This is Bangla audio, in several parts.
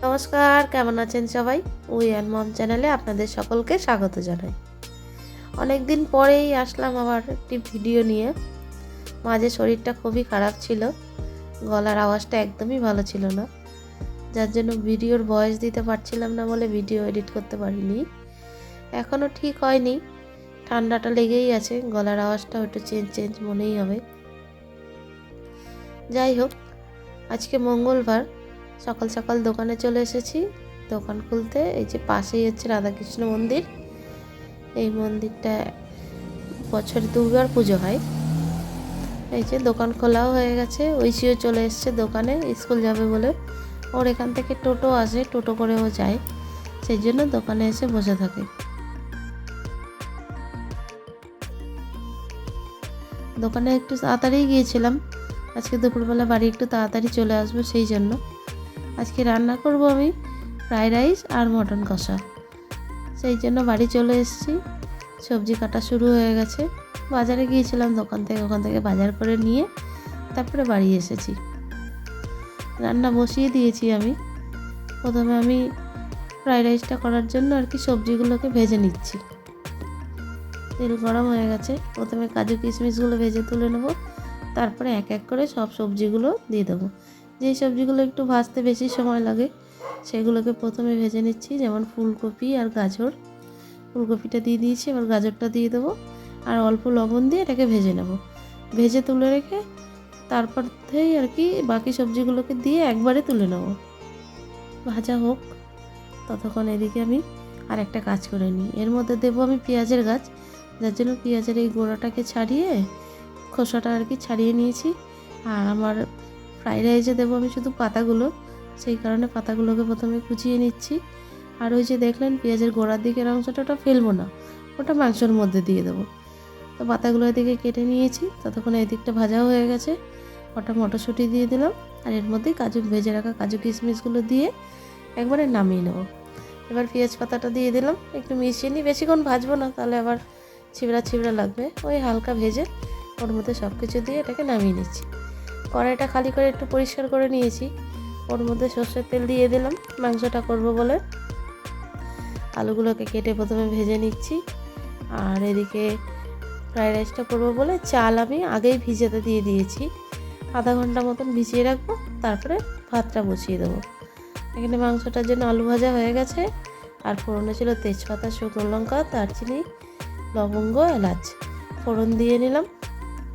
নমস্কার, কেমন আছেন সবাই? উই অ্যান্ড মম চ্যানেলে আপনাদের সকলকে স্বাগত জানাই। অনেক দিন পরেই আসলাম আবার একটি ভিডিও নিয়ে। মাঝে শরীরটা খুবই খারাপ ছিল, গলার আওয়াজটা একদমই ভালো ছিল না, যার জন্য ভিডিওর ভয়েস দিতে পারছিলাম না বলে ভিডিও এডিট করতে পারিনি। এখনও ঠিক হয়নি, ঠান্ডাটা লেগেই আছে, গলার আওয়াজটাও একটু চেঞ্জ মনেই হবে। যাই হোক, আজকে মঙ্গলবার, সকাল সকাল দোকানে চলে এসেছি। দোকান খুলতে এই যে পাশেই হচ্ছে রাধাকৃষ্ণ মন্দির। এই মন্দিরটা বছরে দুবার পুজো হয়। এই যে দোকান খোলাও হয়ে গেছে, ঐশীও চলে এসছে দোকানে, স্কুল যাবে বলে। ওর এখান থেকে টোটো আসে, টোটো করেও যায়, সেই জন্য দোকানে এসে বসে থাকে। দোকানে একটু তাড়াতাড়ি গিয়েছিলাম, আজকে দুপুরবেলা বাড়ি একটু তাড়াতাড়ি চলে আসবো, সেই জন্য। আজকে রান্না করব আমি ফ্রাইড রাইস আর মটন কষা, সেই জন্য বাড়ি চলে এসেছি। সবজি কাটা শুরু হয়ে গেছে। বাজারে গিয়েছিলাম ওখান থেকে বাজার করে নিয়ে তারপরে বাড়ি এসেছি। রান্না বসিয়ে দিয়েছি আমি। প্রথমে আমি ফ্রাইড রাইসটা করার জন্য আর কি সবজিগুলোকে ভেজে নিচ্ছি। তেল গরম হয়ে গেছে, প্রথমে কাজু কিশমিশগুলো ভেজে তুলে নেব, তারপরে এক এক করে সব সবজিগুলো দিয়ে দেবো। যেই সবজিগুলো একটু ভাজতে বেশি সময় লাগে সেগুলোকে প্রথমে ভেজে নিচ্ছি, যেমন ফুলকপি আর গাজর। ফুলকপিটা দিয়ে দিয়েছি, এবার গাজরটা দিয়ে দেবো আর অল্প লবণ দিয়ে এটাকে ভেজে নেব। ভেজে তুলে রেখে তারপর থেকেই আর কি বাকি সবজিগুলোকে দিয়ে একবারে তুলে নেব। ভাজা হোক, ততক্ষণ এদিকে আমি আর একটা কাজ করে নিই। এর মধ্যে দেবো আমি পেঁয়াজের গাছ, যার জন্য পেঁয়াজের এই গোড়াটাকে ছাড়িয়ে খোসাটা আর কি ছাড়িয়ে নিয়েছি। আর আমার ফ্রাইড রাইসে দেবো আমি শুধু পাতাগুলো, সেই কারণে পাতাগুলোকে প্রথমে কুচিয়ে নিচ্ছি। আর ওই যে দেখলেন পেঁয়াজের গোড়ার দিকের অংশটা, ওটা ফেলবো না, ওটা মাংসের মধ্যে দিয়ে দেবো। তো পাতাগুলো এদিকে কেটে নিয়েছি, ততক্ষণ এই দিকটা ভাজাও হয়ে গেছে। ওটা মটরশুঁটি দিয়ে দিলাম, আর এর মধ্যেই ভেজে রাখা কাজু কিশমিশগুলো দিয়ে একবারে নামিয়ে নেব। এবার পেঁয়াজ পাতাটা দিয়ে দিলাম, একটু মিশিয়ে নিই, বেশিক্ষণ ভাজবো না, তাহলে আবার ছিবড়া লাগবে। ওই হালকা ভেজে ওর মধ্যে সব কিছু দিয়ে এটাকে নামিয়ে নিচ্ছি। কড়াইটা খালি করে একটু পরিষ্কার করে নিয়েছি, ওর মধ্যে সর্ষের তেল দিয়ে দিলাম মাংসটা করব বলে। আলুগুলোকে কেটে প্রথমে ভেজে নিচ্ছি। আর এদিকে ফ্রাইড রাইসটা করবো বলে চাল আমি আগেই ভিজাতে দিয়ে দিয়েছি, আধা ঘন্টা মতন ভিজিয়ে রাখবো, তারপরে ভাতটা বসিয়ে দেবো। এখানে মাংসটার জন্য আলু ভাজা হয়ে গেছে, আর ফোড়নে ছিল তেজপাতা, শুকনো লঙ্কা, দারচিনি, লবঙ্গ, এলাচ। ফোড়ন দিয়ে নিলাম,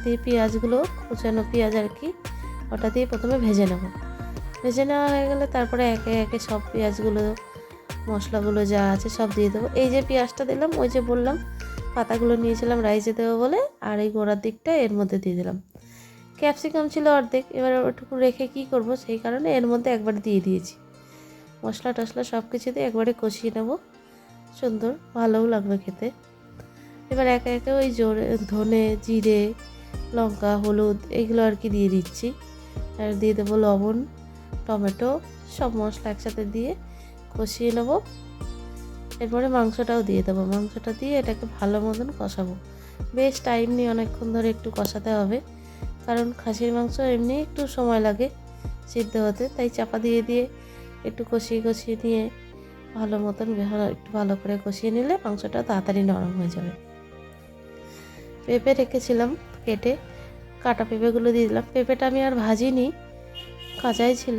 দিয়ে পেঁয়াজগুলো, কুচানো পেঁয়াজ আর কি, ওটা দিয়ে প্রথমে ভেজে নেব। ভেজে নেওয়া হয়ে গেলে তারপরে একে একে সব পেঁয়াজগুলো, মশলাগুলো যা আছে সব দিয়ে দেবো। এই যে পেঁয়াজটা দিলাম, ওই যে বললাম পাতাগুলো নিয়েছিলাম রাইসে দেবো বলে, আর এই গোড়ার দিকটা এর মধ্যে দিয়ে দিলাম। ক্যাপসিকাম ছিল অর্ধেক, এবার ওটুকু রেখে কি করব, সেই কারণে এর মধ্যে একবার দিয়ে দিয়েছি। মশলা টশলা সব কিছু দিয়ে একবারে কষিয়ে নেব, সুন্দর ভালোও লাগবে খেতে। এবার একে একে ওই ধনে, জিরে, লঙ্কা, হলুদ এইগুলো আর কি দিয়ে দিচ্ছি। আর দিয়ে দেবো লবণ, টমেটো, সব মশলা একসাথে দিয়ে কষিয়ে নেব। এরপরে মাংসটাও দিয়ে দেবো, মাংসটা দিয়ে এটাকে ভালো মতন কষাবো। বেশ টাইম নিয়ে অনেকক্ষণ ধরে একটু কষাতে হবে, কারণ খাসির মাংস এমনি একটু সময় লাগে সিদ্ধ হতে, তাই চাপা দিয়ে দিয়ে একটু কষিয়ে নিয়ে ভালো মতন একটু ভালো করে কষিয়ে নিলে মাংসটা তাড়াতাড়ি নরম হয়ে যাবে। পেঁপে রেখেছিলাম কেটে, কাটা পেঁপেগুলো দিয়ে দিলাম। পেঁপেটা আমি আর ভাজিনি, কাঁচাই ছিল,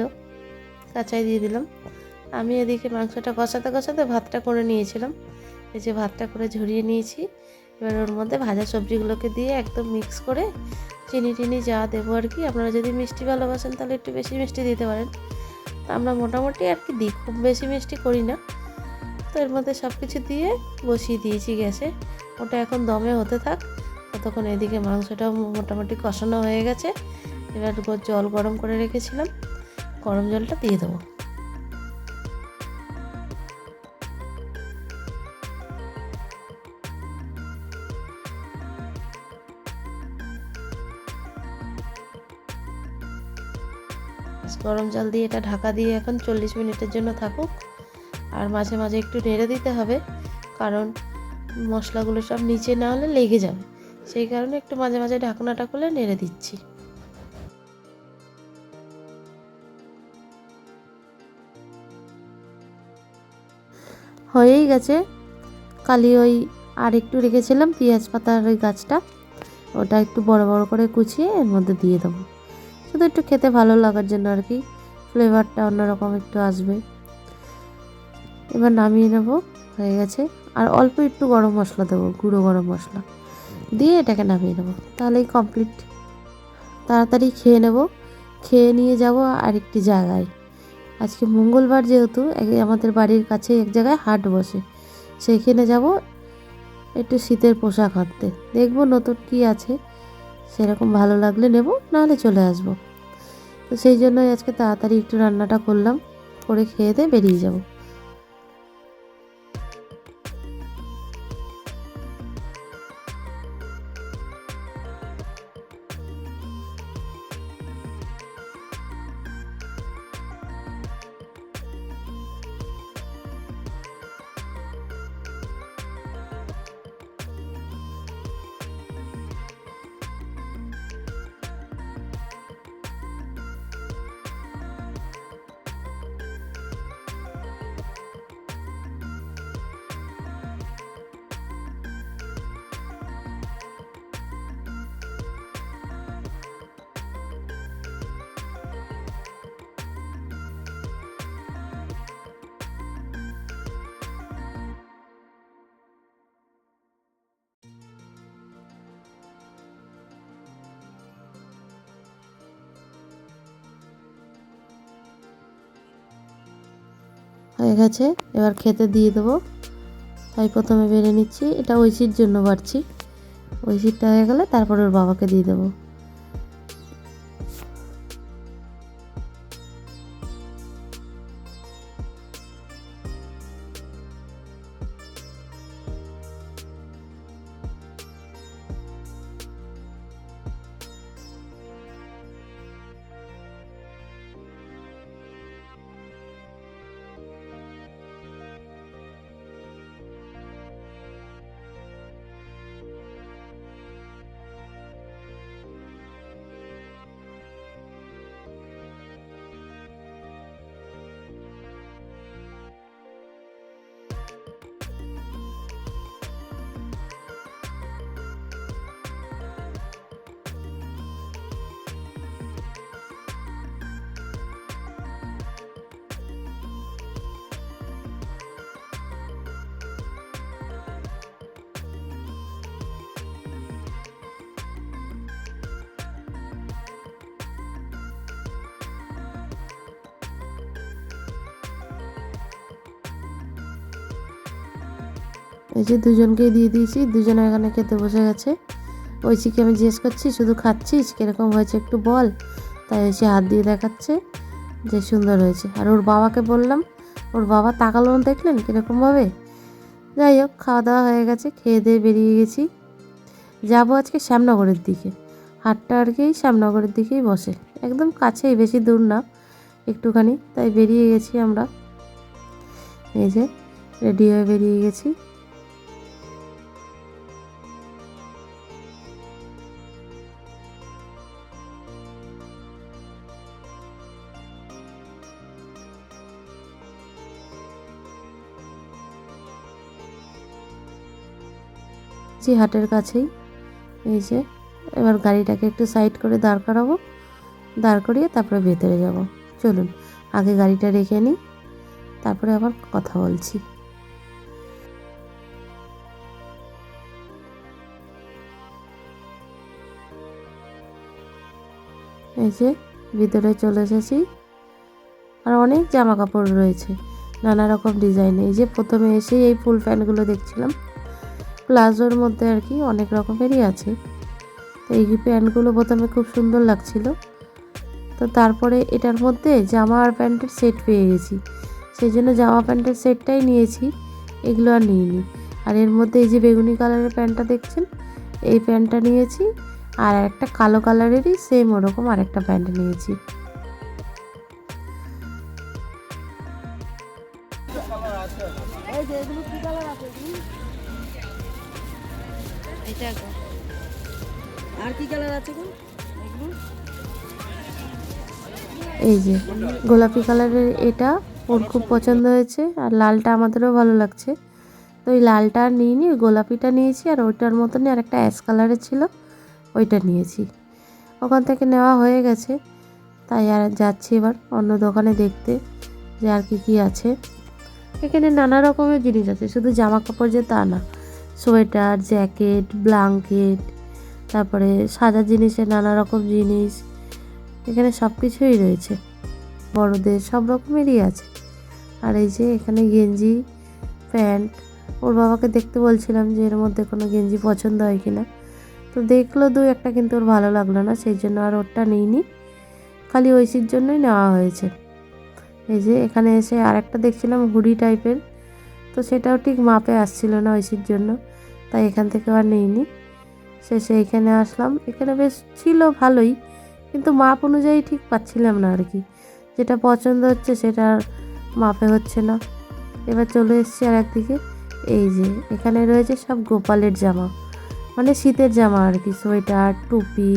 কাঁচাই দিয়ে দিলাম। আমি এদিকে মাংসটা কষাতে ভাতটা করে নিয়েছিলাম। এই যে ভাতটা করে ঝরিয়ে নিয়েছি, এবার ওর মধ্যে ভাজা সবজিগুলোকে দিয়ে একদম মিক্স করে চিনি টিনি যা দেবো আর কি। আপনারা যদি মিষ্টি ভালোবাসেন তাহলে একটু বেশি মিষ্টি দিতে পারেন, আমরা মোটামুটি আর কি দিই, খুব বেশি মিষ্টি করি না। তো এর মধ্যে সব কিছু দিয়ে বসিয়ে দিয়েছি গ্যাসে, ওটা এখন দমে হতে থাক। ততক্ষণ এদিকে মাংসটাও মোটামুটি কষানো হয়ে গেছে। এবার জল গরম করে রেখেছিলাম, গরম জলটা দিয়ে দেবো। গরম জল দিয়ে এটা ঢাকা দিয়ে এখন 40 মিনিটের জন্য থাকুক। আর মাঝে মাঝে একটু নেড়ে দিতে হবে, কারণ মশলাগুলো সব নিচে না হলে লেগে যাবে, সেই কারণে একটু মাঝে মাঝে ঢাকনাটা খুলে নেড়ে দিচ্ছি। হয়েই গেছে। খালি ওই আর একটু রেখেছিলাম পেঁয়াজ পাতার ওই গাছটা, ওটা একটু বড় বড় করে কুচিয়ে এর মধ্যে দিয়ে দেবো, শুধু একটু খেতে ভালো লাগার জন্য আর কি, ফ্লেভারটা অন্যরকম একটু আসবে। এবার নামিয়ে নেব, হয়ে গেছে। আর অল্প একটু গরম মশলা দেবো, গুঁড়ো গরম মশলা দিয়ে এটাকে নামিয়ে নেব, তাহলেই কমপ্লিট। তাড়াতাড়ি খেয়ে নেব, খেয়ে নিয়ে যাব আরেকটি জায়গায়। আজকে মঙ্গলবার যেহেতু আমাদের বাড়ির কাছে এক জায়গায় হাট বসে, সেইখানে যাব একটু শীতের পোশাক আনতে, দেখবো নতুন কি আছে, সেরকম ভালো লাগলে নেব, নাহলে চলে আসব। তো সেই জন্যই আজকে তাড়াতাড়ি একটু রান্নাটা করলাম, করে খেয়ে দিয়ে বেরিয়ে যাব। হয়ে গেছে, এবার খেতে দিয়ে দেবো। তাই প্রথমে বেড়ে নিচ্ছি, এটা ঐশীর জন্য বাড়ছি। ঐশীরটা হয়ে গেলে তারপর ওর বাবাকে দিয়ে দেবো। এই যে দুজনকেই দিয়ে দিয়েছি, দুজনে এখানে খেতে বসে গেছে। ঐশীকে আমি জিজ্ঞেস করছি, শুধু খাচ্ছিস, কীরকম হয়েছে একটু বল। তাই ঐশী হাত দিয়ে দেখাচ্ছে যে সুন্দর হয়েছে। আর ওর বাবাকে বললাম, ওর বাবা তাকালো, দেখলেন কীরকমভাবে। যাই হোক, খাওয়া দাওয়া হয়ে গেছে, খেয়ে দিয়ে বেরিয়ে গেছি। যাবো আজকে শ্যামনগরের দিকে, হাটটা আর কি শ্যামনগরের দিকেই বসে, একদম কাছেই, বেশি দূর না একটুখানি। তাই বেরিয়ে গেছি আমরা, এই যে রেডি হয়ে বেরিয়ে গেছি। হাটের কাছেই, এই যে এবার গাড়িটাকে একটু সাইড করে দাঁড় করাবো, দাঁড় করিয়ে তারপরে ভেতরে যাব। চলুন আগে গাড়িটা রেখে নিই, তারপরে আবার কথা বলছি। এই যে ভিতরে চলে এসেছি, আর অনেক জামা কাপড় রয়েছে নানা রকম ডিজাইন। এই যে প্রথমে এসেই এই ফুল প্যান্টগুলো দেখছিলাম, প্লাজোর মধ্যে আর কি, অনেক রকমেরই আছে। তো এই প্যান্টগুলো প্রথমে খুব সুন্দর লাগছিল, তো তারপরে এটার মধ্যে জামা আর প্যান্টের সেট পেয়ে গেছি, সেই জন্য জামা প্যান্টের সেটটাই নিয়েছি, এগুলো আর নিইনি। আর এর মধ্যে এই যে বেগুনি কালারের প্যান্টটা দেখছেন, এই প্যান্টটা নিয়েছি, আর একটা কালো কালারেরই সেম ওরকম আরেকটা প্যান্ট নিয়েছি। আর কি কালার আছে গো? এই যে গোলাপি কালারের এটা ওর খুব পছন্দ হয়েছে, আর লালটা আমাদেরও ভালো লাগছে। তো ওই লালটা আর নিইনি, গোলাপিটা নিয়েছি, আর ওইটার মতনই আর একটা অ্যাশ কালারের ছিল ওইটা নিয়েছি। ওখান থেকে নেওয়া হয়ে গেছে, তাই আর যাচ্ছি এবার অন্য দোকানে দেখতে যে আর কি আছে। এখানে নানা রকমের জিনিস আছে, শুধু জামা কাপড় যে তা না, সোয়েটার, জ্যাকেট, ব্ল্যাঙ্কেট, তারপরে সাজার জিনিসের নানা রকম জিনিস, এখানে সব কিছুই রয়েছে, বড়দের সব রকমেরই আছে। আর এই যে এখানে গেঞ্জি, প্যান্ট, ওর বাবাকে দেখতে বলছিলাম যে এর মধ্যে কোনো গেঞ্জি পছন্দ হয় কিনা, তো দেখলো দু একটা, কিন্তু ওর ভালো লাগলো না, সেই জন্য আর ওরটা নিইনি, খালি ঐশীর জন্যই নেওয়া হয়েছে। এই যে এখানে এসে আরেকটা দেখছিলাম হুডি টাইপের, তো সেটাও ঠিক মাপে আসছিল না ঐশীর জন্য, তাই এখান থেকে আর নিইনি। শেষে এখানে আসলাম, এখানে বেশ ছিল ভালোই, কিন্তু মাপ অনুযায়ী ঠিক পাচ্ছিলাম না আর কি, যেটা পছন্দ হচ্ছে সেটা মাপে হচ্ছে না। এবার চলে এসেছি আর একদিকে, এই যে এখানে রয়েছে সব গোপালের জামা, মানে শীতের জামা আর কি, সোয়েটার, টুপি।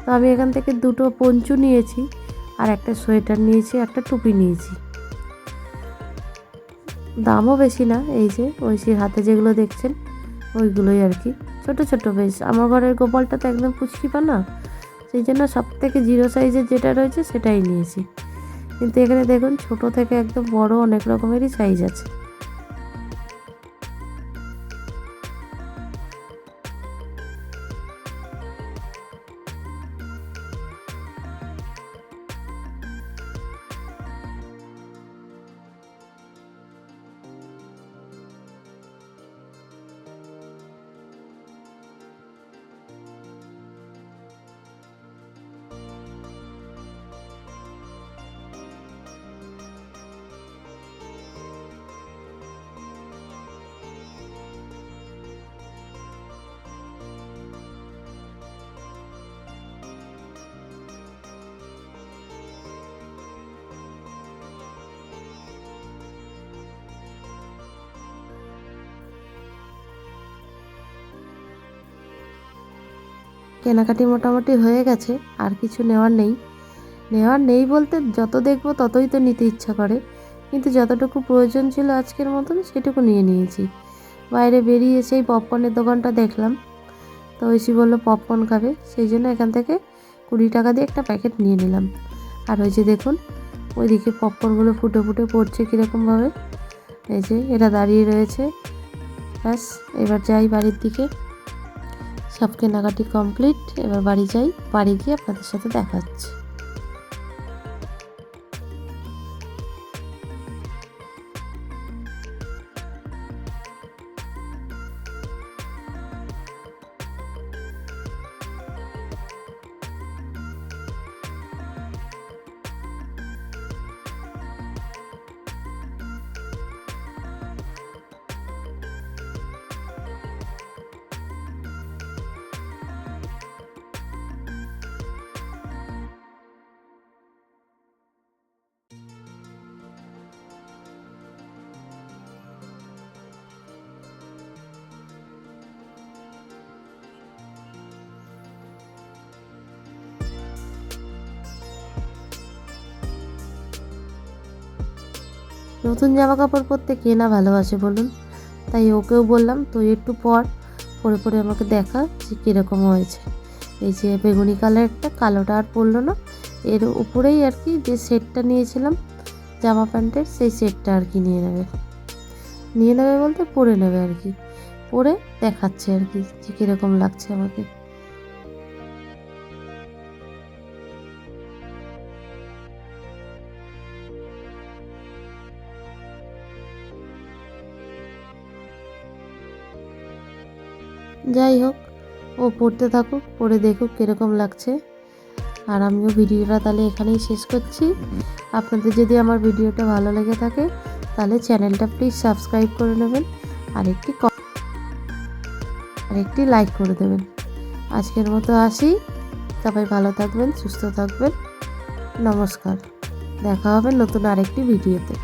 তো আমি এখান থেকে দুটো পঞ্চু নিয়েছি, আর একটা সোয়েটার নিয়েছি, একটা টুপি নিয়েছি। দামও বেশি না, এই যে ঐশীর হাতে যেগুলো দেখছেন ওইগুলোই আর কি, ছোট ছোট বেশ। আমার ঘরের গোপালটা তো একদম পুচকি পানা, সেই জন্য সব থেকে 0 সাইজের যেটা রয়েছে সেটাই নিয়েছি। কিন্তু এখানে দেখুন ছোট থেকে একদম বড় অনেক রকমেরই সাইজ আছে। কেনাকাটি মোটামুটি হয়ে গেছে, আর কিছু নেওয়ার নেই বলতে যত দেখবো ততই তো নিতে ইচ্ছা করে, কিন্তু যতটুকু প্রয়োজন ছিল আজকের মতন সেটুকু নিয়ে নিয়েছি। বাইরে বেরিয়ে সেই পপকর্নের দোকানটা দেখলাম, তো ঐশী বললো পপকর্ন খাবে, সেই জন্য এখান থেকে 20 টাকা দিয়ে একটা প্যাকেট নিয়ে নিলাম। আর ওই যে দেখুন ওইদিকে পপকর্নগুলো ফুটে ফুটে পড়ছে কীরকমভাবে, এই যে এরা দাঁড়িয়ে রয়েছে। ব্যাস এবার যাই বাড়ির দিকে, সব কেনাকাটি কমপ্লিট, এবার বাড়ি যাই, বাড়ি গিয়ে আপনাদের সাথে দেখা হচ্ছে। নতুন জামা কাপড় পরতে কে না ভালোবাসে বলুন, তাই ওকেও বললাম তুই একটু পরে পরে আমাকে দেখা যে কীরকম হয়েছে। এই যে বেগুনি কালারটা, কালোটা আর পরলো না, এর উপরেই আর কি যে সেটটা নিয়েছিলাম জামা প্যান্টের, সেই সেটটা আর কি নিয়ে নেবে বলতে পরে নেবে আর কি, পরে দেখাচ্ছে আর কি যে কীরকম লাগছে আমাকে। যাই হোক, ও পড়তে থাকুক, পড়ে দেখুক কীরকম লাগছে, আর আমিও ভিডিওটা তাহলে এখানেই শেষ করছি। আপনাদের যদি আমার ভিডিওটা ভালো লেগে থাকে তাহলে চ্যানেলটা প্লিজ সাবস্ক্রাইব করে নেবেন, আর একটি লাইক করে দেবেন। আজকের মতো আসি, সবাই ভালো থাকবেন, সুস্থ থাকবেন, নমস্কার। দেখা হবে নতুন আরেকটি ভিডিওতে।